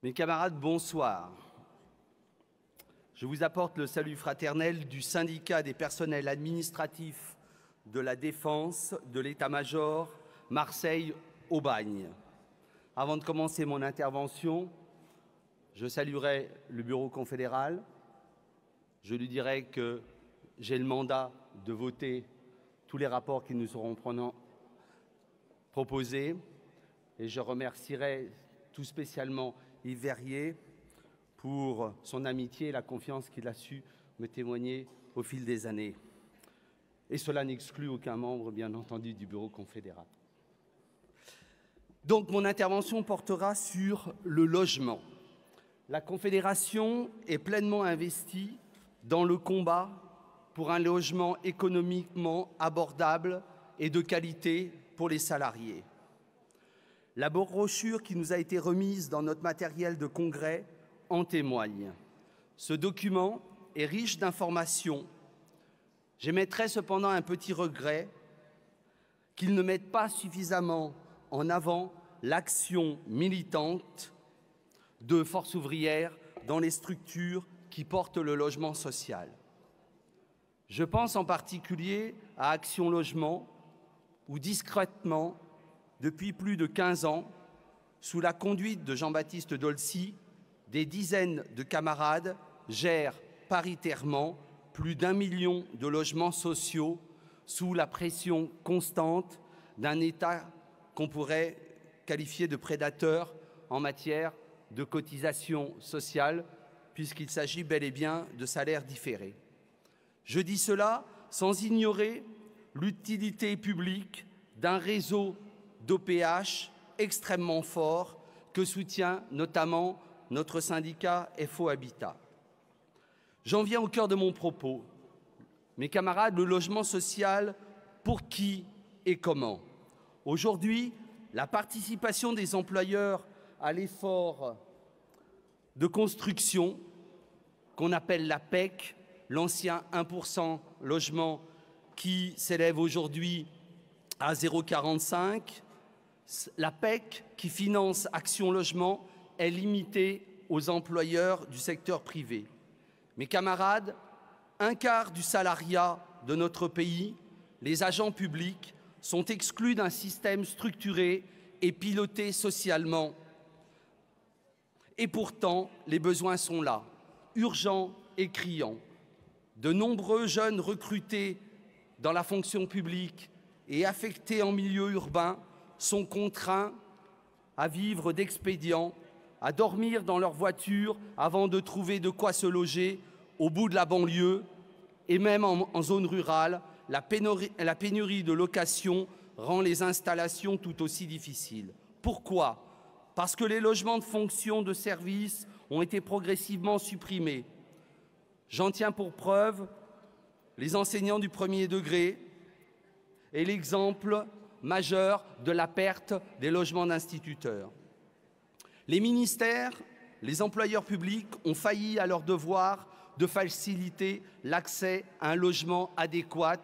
Mes camarades, bonsoir. Je vous apporte le salut fraternel du syndicat des personnels administratifs de la Défense de l'État-major Marseille-Aubagne. Avant de commencer mon intervention, je saluerai le bureau confédéral. Je lui dirai que j'ai le mandat de voter tous les rapports qui nous seront proposés. Et je remercierai tout spécialement Yves Verrier pour son amitié et la confiance qu'il a su me témoigner au fil des années. Et cela n'exclut aucun membre, bien entendu, du bureau confédéral. Donc, mon intervention portera sur le logement. La Confédération est pleinement investie dans le combat pour un logement économiquement abordable et de qualité pour les salariés. La brochure qui nous a été remise dans notre matériel de congrès en témoigne. Ce document est riche d'informations. J'émettrai cependant un petit regret qu'il ne mette pas suffisamment en avant l'action militante de Force ouvrière dans les structures qui portent le logement social. Je pense en particulier à Action Logement, où discrètement, depuis plus de 15 ans, sous la conduite de Jean-Baptiste Dolcy, des dizaines de camarades gèrent paritairement plus d'1 million de logements sociaux sous la pression constante d'un État qu'on pourrait qualifier de prédateur en matière de cotisation sociale, puisqu'il s'agit bel et bien de salaires différés. Je dis cela sans ignorer l'utilité publique d'un réseau d'OPH extrêmement fort que soutient notamment notre syndicat FO Habitat. J'en viens au cœur de mon propos. Mes camarades, le logement social, pour qui et comment? Aujourd'hui, la participation des employeurs à l'effort de construction, qu'on appelle la PEC, l'ancien 1% logement qui s'élève aujourd'hui à 0,45, la PEC qui finance Action Logement est limitée aux employeurs du secteur privé. Mes camarades, un quart du salariat de notre pays, les agents publics, sont exclus d'un système structuré et piloté socialement. Et pourtant, les besoins sont là, urgents et criants. De nombreux jeunes recrutés dans la fonction publique et affectés en milieu urbain sont contraints à vivre d'expédients, à dormir dans leur voiture avant de trouver de quoi se loger au bout de la banlieue et même en zone rurale. La pénurie de location rend les installations tout aussi difficiles. Pourquoi? Parce que les logements de fonction de service ont été progressivement supprimés. J'en tiens pour preuve les enseignants du premier degré et l'exemple majeur de la perte des logements d'instituteurs. Les ministères, les employeurs publics ont failli à leur devoir de faciliter l'accès à un logement adéquat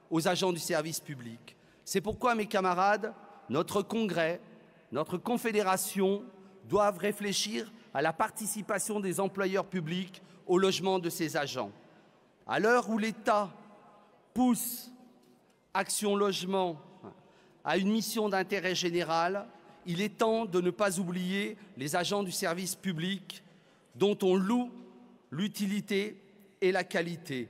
aux agents du service public. C'est pourquoi, mes camarades, notre congrès, notre confédération doivent réfléchir à la participation des employeurs publics au logement de ces agents. À l'heure où l'État pousse Action Logement à une mission d'intérêt général, il est temps de ne pas oublier les agents du service public dont on loue l'utilité et la qualité.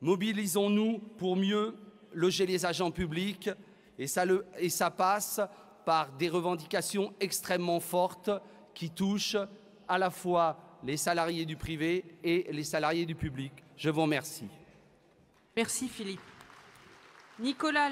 Mobilisons-nous pour mieux loger les agents publics et ça passe par des revendications extrêmement fortes qui touchent à la fois les salariés du privé et les salariés du public. Je vous remercie. Merci Philippe. Nicolas